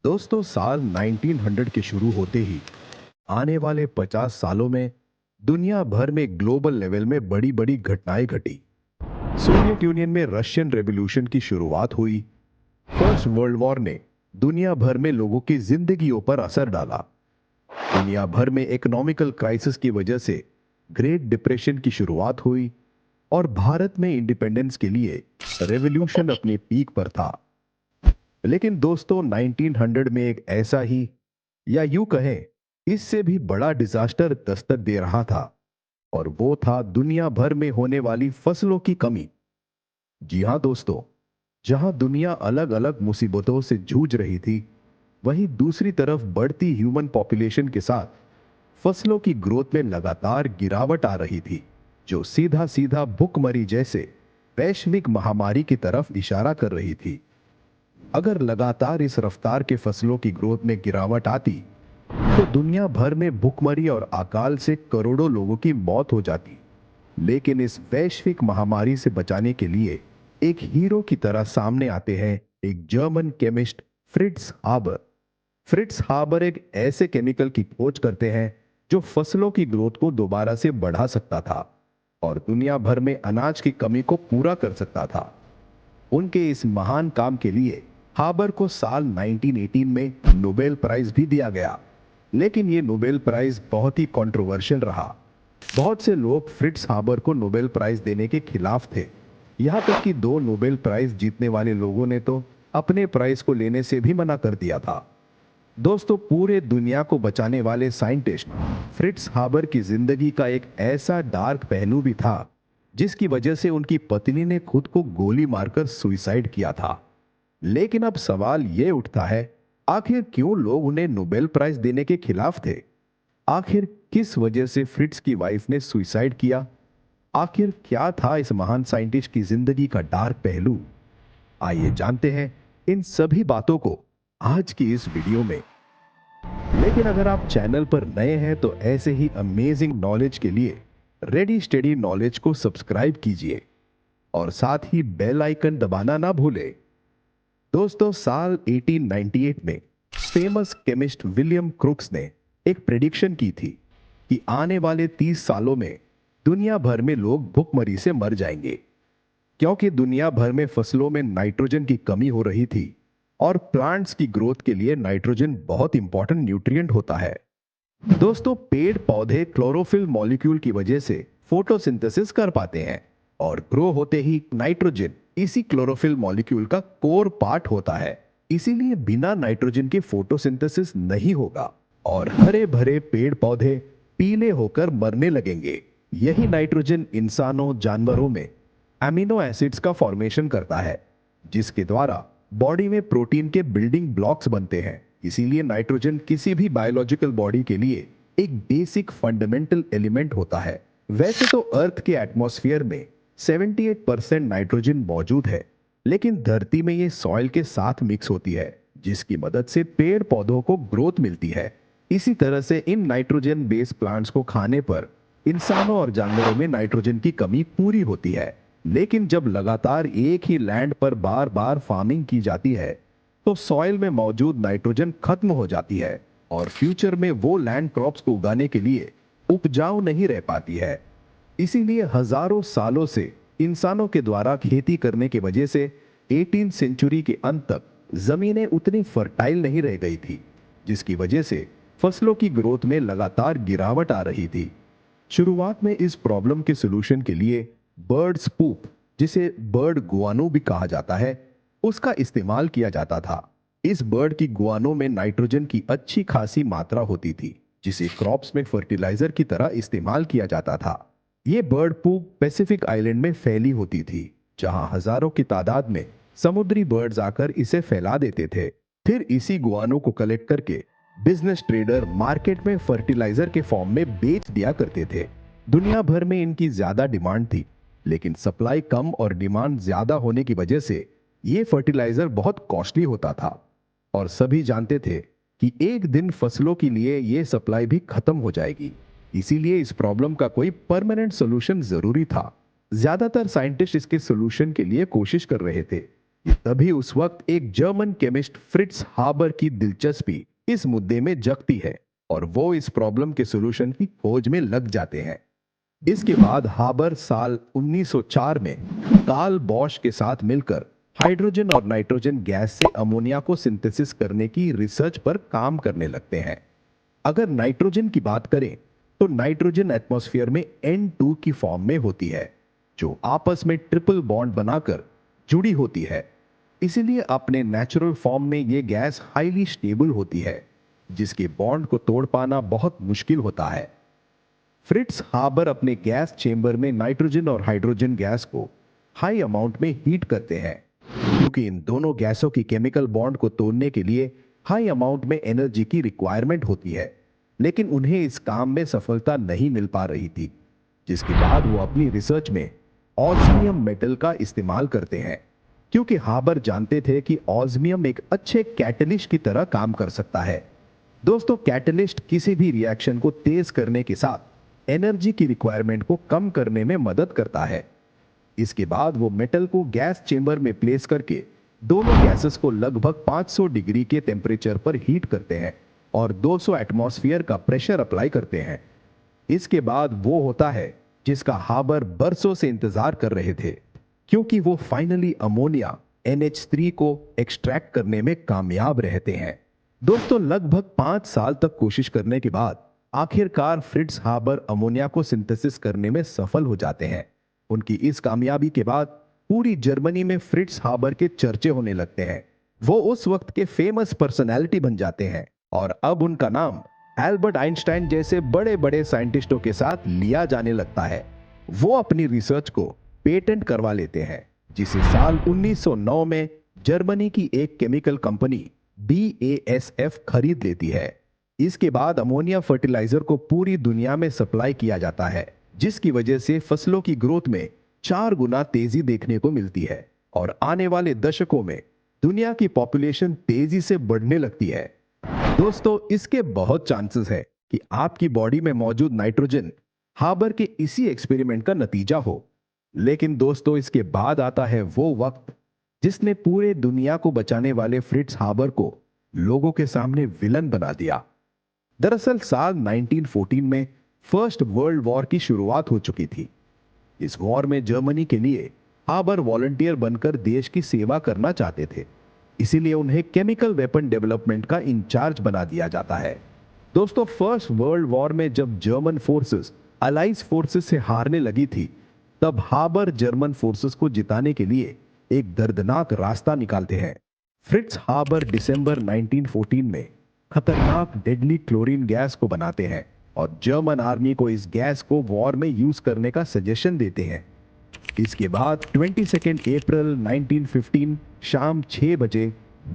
दोस्तों, साल 1900 के शुरू होते ही आने वाले 50 सालों में दुनिया भर में ग्लोबल लेवल में बड़ी बड़ी घटनाएं घटी। सोवियत यूनियन में रशियन रेवोल्यूशन की शुरुआत हुई। फर्स्ट वर्ल्ड वॉर ने दुनिया भर में लोगों की जिंदगियों पर असर डाला। दुनिया भर में इकोनॉमिकल क्राइसिस की वजह से ग्रेट डिप्रेशन की शुरुआत हुई और भारत में इंडिपेंडेंस के लिए रेवोल्यूशन अपने पीक पर था। लेकिन दोस्तों, 1900 में एक ऐसा ही, या यूं कहें इससे भी बड़ा डिजास्टर दस्तक दे रहा था, और वो था दुनिया भर में होने वाली फसलों की कमी। जी हां दोस्तों, जहां दुनिया अलग अलग मुसीबतों से जूझ रही थी, वहीं दूसरी तरफ बढ़ती ह्यूमन पॉपुलेशन के साथ फसलों की ग्रोथ में लगातार गिरावट आ रही थी, जो सीधा सीधा भुखमरी जैसे वैश्विक महामारी की तरफ इशारा कर रही थी। अगर लगातार इस रफ्तार के फसलों की ग्रोथ में गिरावट आती, तो दुनिया भर में भूखमरी और अकाल से करोड़ों लोगों की मौत हो जाती। लेकिन इस वैश्विक महामारी से बचाने के लिए एक हीरो की तरह सामने आते हैं एक जर्मन केमिस्ट, फ्रिट्ज हाबर। फ्रिट्ज हाबर एक ऐसे केमिकल की खोज करते हैं जो फसलों की ग्रोथ को दोबारा से बढ़ा सकता था और दुनिया भर में अनाज की कमी को पूरा कर सकता था। उनके इस महान काम के लिए हाबर को साल 1918 में नोबेल प्राइज भी दिया गया। लेकिन यह नोबेल प्राइज बहुत ही कंट्रोवर्शियल रहा। बहुत से लोग फ्रिट्ज हाबर को नोबेल प्राइज देने के खिलाफ थे। यहां तक कि दो नोबेल प्राइज जीतने वाले लोगों ने तो अपने प्राइज को लेने से भी मना कर दिया था। दोस्तों, पूरे दुनिया को बचाने वाले साइंटिस्ट फ्रिट्ज हाबर की जिंदगी का एक ऐसा डार्क पहलू भी था, जिसकी वजह से उनकी पत्नी ने खुद को गोली मारकर सुसाइड किया था। लेकिन अब सवाल यह उठता है, आखिर क्यों लोग उन्हें नोबेल प्राइज देने के खिलाफ थे? आखिर किस वजह से फ्रिट्ज की वाइफ ने सुसाइड किया? आखिर क्या था इस महान साइंटिस्ट की जिंदगी का डार्क पहलू? आइए जानते हैं इन सभी बातों को आज की इस वीडियो में। लेकिन अगर आप चैनल पर नए हैं तो ऐसे ही अमेजिंग नॉलेज के लिए रेडी स्टडी नॉलेज को सब्सक्राइब कीजिए और साथ ही बेल आइकन दबाना ना भूलें। दोस्तों, साल 1898 में फेमस केमिस्ट विलियम क्रुक्स ने एक प्रेडिक्शन की थी कि आने वाले 30 सालों में दुनिया भर में लोग भुखमरी से मर जाएंगे, क्योंकि दुनिया भर में फसलों में नाइट्रोजन की कमी हो रही थी और प्लांट्स की ग्रोथ के लिए नाइट्रोजन बहुत इंपॉर्टेंट न्यूट्रिएंट होता है। दोस्तों, पेड़ पौधे क्लोरोफिल मॉलिक्यूल की वजह से फोटोसिंथेसिस कर पाते हैं और ग्रो होते ही नाइट्रोजन इसी क्लोरोफिल मॉलिक्यूल का कोर पार्ट होता है। इसीलिए बिना नाइट्रोजन के फोटोसिंथेसिस नहीं होगा और हरे भरे पेड़ पौधे पीले होकर मरने लगेंगे। यही नाइट्रोजन इंसानों, जानवरों में एमिनो एसिड्स का फॉर्मेशन करता है, जिसके द्वारा बॉडी में प्रोटीन के बिल्डिंग ब्लॉक्स बनते हैं। इसीलिए नाइट्रोजन किसी भी बायोलॉजिकल बॉडी के लिए एक बेसिक फंडामेंटल एलिमेंट होता है। वैसे तो अर्थ के एटमॉस्फेयर में 78% नाइट्रोजन मौजूद है, लेकिन धरती में ये सॉइल के साथ मिक्स होती है, जिसकी मदद से पेड़ पौधों को ग्रोथ मिलती है। इसी तरह से इन नाइट्रोजन बेस्ड प्लांट्स को खाने पर इंसानों और जानवरों में नाइट्रोजन की कमी पूरी होती है। लेकिन जब लगातार एक ही लैंड पर बार बार फार्मिंग की जाती है, तो सॉइल में मौजूद नाइट्रोजन खत्म हो जाती है और फ्यूचर में वो लैंड क्रॉप्स को उगाने के लिए उपजाऊ नहीं रह पाती है। इसीलिए हजारों सालों से इंसानों के द्वारा खेती करने की वजह से 18 सेंचुरी के अंत तक जमीनें उतनी फर्टाइल नहीं रह गई थी, जिसकी वजह से फसलों की ग्रोथ में लगातार गिरावट आ रही थी। शुरुआत में इस प्रॉब्लम के सॉल्यूशन के लिए बर्ड्स पूप, जिसे बर्ड गुआनो भी कहा जाता है, उसका इस्तेमाल किया जाता था। इस बर्ड की गुआनो में नाइट्रोजन की अच्छी खासी मात्रा होती थी, जिसे क्रॉप्स में फर्टिलाइजर की तरह इस्तेमाल किया जाता था। ये बर्ड पूप पैसिफिक आइलैंड में फैली होती थी, जहां हजारों की तादाद में समुद्री बर्ड्स आकर इसे फैला देते थे। फिर इसी गुआनो को कलेक्ट करके बिजनेस ट्रेडर मार्केट में फर्टिलाइजर के फॉर्म में बेच दिया करते थे। दुनिया भर में इनकी ज्यादा डिमांड थी, लेकिन सप्लाई कम और डिमांड ज्यादा होने की वजह से ये फर्टिलाइजर बहुत कॉस्टली होता था और सभी जानते थे कि एक दिन फसलों के लिए ये सप्लाई भी खत्म हो जाएगी। इसीलिए इस प्रॉब्लम का कोई परमानेंट सॉल्यूशन जरूरी था। ज्यादातर साइंटिस्ट इसके सॉल्यूशन के लिए कोशिश कर रहे थे, तभी उस वक्त एक जर्मन केमिस्ट फ्रिट्ज हाबर की दिलचस्पी इस मुद्दे में जगती है और वो इस प्रॉब्लम के सॉल्यूशन की खोज में लग जाते हैं। इसके बाद हाबर साल 1904 में कार्ल बॉश के साथ मिलकर हाइड्रोजन और नाइट्रोजन गैस से अमोनिया को सिंथेसिस करने की रिसर्च पर काम करने लगते हैं। अगर नाइट्रोजन की बात करें तो नाइट्रोजन एटमॉस्फेयर में N2 की फॉर्म में होती है, जो आपस में ट्रिपल बॉन्ड बनाकर जुड़ी होती है। इसीलिए अपने नेचुरल फॉर्म में यह गैस हाईली स्टेबल होती है, जिसके बॉन्ड को तोड़ पाना बहुत मुश्किल होता है। फ्रिट्ज हाबर अपने गैस चेंबर में नाइट्रोजन और हाइड्रोजन गैस को हाई अमाउंट में हीट करते हैं, क्योंकि इन दोनों गैसों की केमिकल बॉन्ड को तोड़ने के लिए हाई अमाउंट में एनर्जी की रिक्वायरमेंट होती है। लेकिन उन्हें इस काम में सफलता नहीं मिल पा रही थी, जिसके बाद वो अपनी रिसर्च में ऑस्मियम मेटल का इस्तेमाल करते हैं, क्योंकि हाबर जानते थे कि ऑस्मियम एक अच्छे कैटलिस्ट की तरह काम कर सकता है। दोस्तों, कैटलिस्ट किसी भी रिएक्शन को तेज करने के साथ एनर्जी की रिक्वायरमेंट को कम करने में मदद करता है। इसके बाद वो मेटल को गैस चेंबर में प्लेस करके दोनों गैसेस को लगभग 500 डिग्री के टेम्परेचर पर हीट करते हैं और 200 एटमॉस्फेयर का प्रेशर अप्लाई करते हैं। इसके बाद वो होता है जिसका हाबर बरसों से इंतजार कर रहे थे, क्योंकि वो फाइनली अमोनिया NH3 को एक्सट्रैक्ट करने में कामयाब रहते हैं। दोस्तों, लगभग 5 साल तक कोशिश करने के बाद आखिरकार फ्रिट्ज हाबर अमोनिया को सिंथेसिस करने में सफल हो जाते हैं। उनकी इस कामयाबी के बाद पूरी जर्मनी में फ्रिट्ज हाबर के चर्चे होने लगते हैं। वो उस वक्त के फेमस पर्सनैलिटी बन जाते हैं और अब उनका नाम एल्बर्ट आइंस्टाइन जैसे बड़े बड़े साइंटिस्टों के साथ लिया जाने लगता है। वो अपनी रिसर्च को पेटेंट करवा लेते हैं, जिसे साल 1909 में जर्मनी की एक केमिकल कंपनी BASF खरीद लेती है। इसके बाद अमोनिया फर्टिलाइजर को पूरी दुनिया में सप्लाई किया जाता है, जिसकी वजह से फसलों की ग्रोथ में 4 गुना तेजी देखने को मिलती है और आने वाले दशकों में दुनिया की पॉपुलेशन तेजी से बढ़ने लगती है। दोस्तों, इसके बहुत चांसेस है कि आपकी बॉडी में मौजूद नाइट्रोजन हाबर के इसी एक्सपेरिमेंट का नतीजा हो। लेकिन दोस्तों, इसके बाद आता है वो वक्त जिसने पूरे दुनिया को बचाने वाले फ्रिट्ज हाबर को लोगों के सामने विलन बना दिया। दरअसल साल 1914 में फर्स्ट वर्ल्ड वॉर की शुरुआत हो चुकी थी। इस वॉर में जर्मनी के लिए हाबर वॉलंटियर बनकर देश की सेवा करना चाहते थे, इसीलिए उन्हें केमिकल वेपन डेवलपमेंट का इंचार्ज बना दिया जाता है। दोस्तों, फर्स्ट वर्ल्ड वॉर में जब जर्मन फोर्सेस अलाइज फोर्सेस से हारने लगी थी, तब हाबर जर्मन फोर्सेस को जिताने के लिए एक दर्दनाक रास्ता निकालते हैं। फ्रिट्ज हाबर दिसंबर 1914 में खतरनाक डेडली क्लोरीन गैस को बनाते हैं और जर्मन आर्मी को इस गैस को वॉर में यूज करने का सजेशन देते हैं। इसके बाद 22 अप्रैल 1915 शाम 6 बजे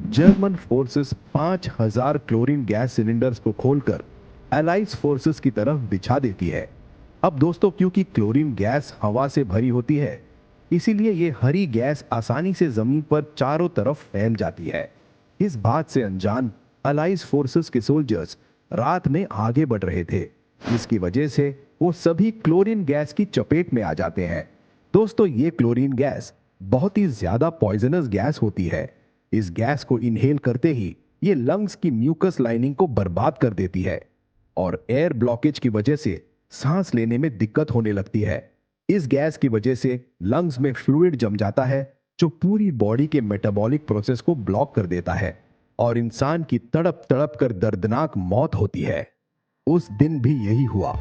German forces 5000 chlorine gas cylinders को खोलकर अलाइज फोर्सेस की तरफ बिछा देती है। अब दोस्तों, क्योंकि क्लोरीन गैस हवा से भरी होती है, इसीलिए ये हरी गैस आसानी से जमीन पर चारों तरफ फैल जाती है। इस बात से अनजान अलाइज फोर्सेस के सोल्जर्स रात में आगे बढ़ रहे थे, जिसकी वजह से वो सभी क्लोरीन गैस की चपेट में आ जाते हैं। दोस्तों, ये क्लोरीन गैस बहुत ही ज्यादा पॉइजनस गैस होती है। इस गैस को इनहेल करते ही ये लंग्स की म्यूकस लाइनिंग को बर्बाद कर देती है और एयर ब्लॉकेज की वजह से सांस लेने में दिक्कत होने लगती है। इस गैस की वजह से लंग्स में फ्लूइड जम जाता है, जो पूरी बॉडी के मेटाबॉलिक प्रोसेस को ब्लॉक कर देता है और इंसान की तड़प तड़प कर दर्दनाक मौत होती है। उस दिन भी यही हुआ।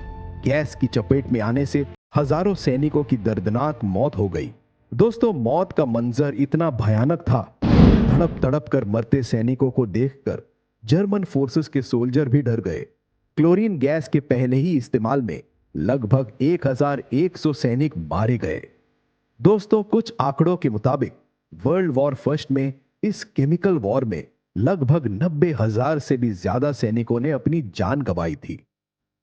गैस की चपेट में आने से हजारों सैनिकों की दर्दनाक मौत हो गई। दोस्तों, मौत का मंजर इतना भयानक था, तड़प तड़प कर मरते सैनिकों को देखकर जर्मन फोर्सेस के सोल्जर भी डर गए। क्लोरीन गैस के पहले ही इस्तेमाल में लगभग 1100 सैनिक मारे गए। दोस्तों, कुछ आंकड़ों के मुताबिक वर्ल्ड वॉर फर्स्ट में इस केमिकल वॉर में लगभग 90,000 से भी ज्यादा सैनिकों ने अपनी जान गंवाई थी।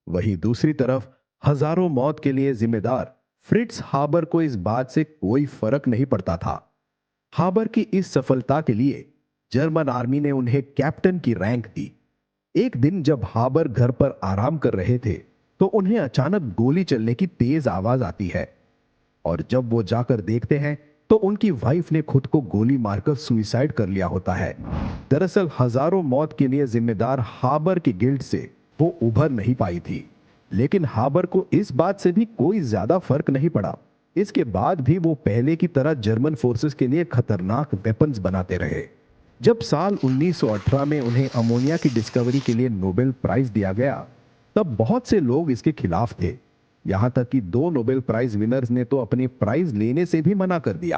वहीं दूसरी तरफ हजारों मौत के लिए जिम्मेदार फ्रिट्ज हाबर को इस बात से कोई फर्क नहीं पड़ता था। हाबर की इस सफलता के लिए जर्मन आर्मी ने उन्हें कैप्टन की रैंक दी। एक दिन जब हाबर घर पर आराम कर रहे थे, तो उन्हें अचानक गोली चलने की तेज आवाज आती है और जब वो जाकर देखते हैं तो उनकी वाइफ ने खुद को गोली मारकर सुइसाइड कर लिया होता है। दरअसल हजारों मौत के लिए जिम्मेदार हाबर की गिल्ट से वो उभर नहीं पाई थी, लेकिन हाबर को इस बात से भी कोई ज्यादा फर्क नहीं पड़ा। इसके बाद भी वो पहले की तरह जर्मन फोर्सेस के लिए खतरनाक वेपन्स बनाते रहे। जब साल 1918 में उन्हें अमोनिया की डिस्कवरी के लिए नोबेल प्राइज दिया गया, तब बहुत से लोग इसके खिलाफ थे। यहां तक कि 2 नोबेल प्राइज विनर्स ने तो अपनी प्राइज लेने से भी मना कर दिया।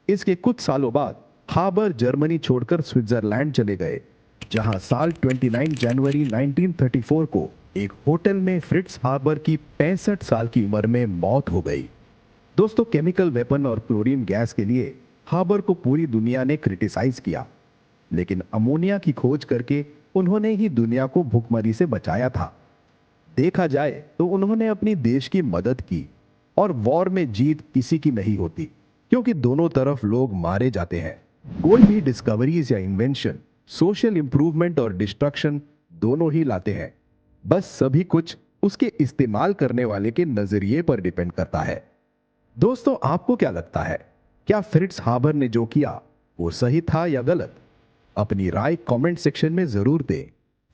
इसके कुछ सालों बाद हाबर जर्मनी छोड़कर स्विट्जरलैंड चले गए, जहां साल 29 जनवरी 1934 को एक होटल में फ्रिट्ज हाबर की 65 साल की उम्र में मौत हो गई। दोस्तों, केमिकल वेपन और क्लोरीन गैस के लिए हाबर को पूरी दुनिया ने क्रिटिसाइज किया, लेकिन अमोनिया की खोज करके उन्होंने ही दुनिया को भुखमरी से बचाया था। देखा जाए तो उन्होंने अपनी देश की मदद की, और वॉर में जीत किसी की नहीं होती, क्योंकि दोनों तरफ लोग मारे जाते हैं। कोई भी डिस्कवरीज या इन्वेंशन सोशल इंप्रूवमेंट और डिस्ट्रक्शन दोनों ही लाते हैं। बस सभी कुछ उसके इस्तेमाल करने वाले के नजरिए पर डिपेंड करता है। दोस्तों, आपको क्या लगता है? क्या फ्रिट्ज हाबर ने जो किया वो सही था या गलत? अपनी राय कमेंट सेक्शन में जरूर दें।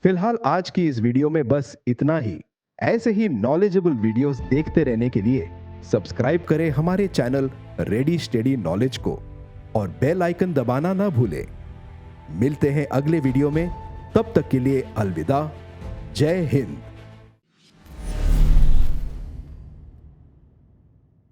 फिलहाल आज की इस वीडियो में बस इतना ही। ऐसे ही नॉलेजेबल वीडियोस देखते रहने के लिए सब्सक्राइब करें हमारे चैनल रेडी स्टडी नॉलेज को, और बेल आइकन दबाना ना भूलें। मिलते हैं अगले वीडियो में, तब तक के लिए अलविदा। जय हिंद।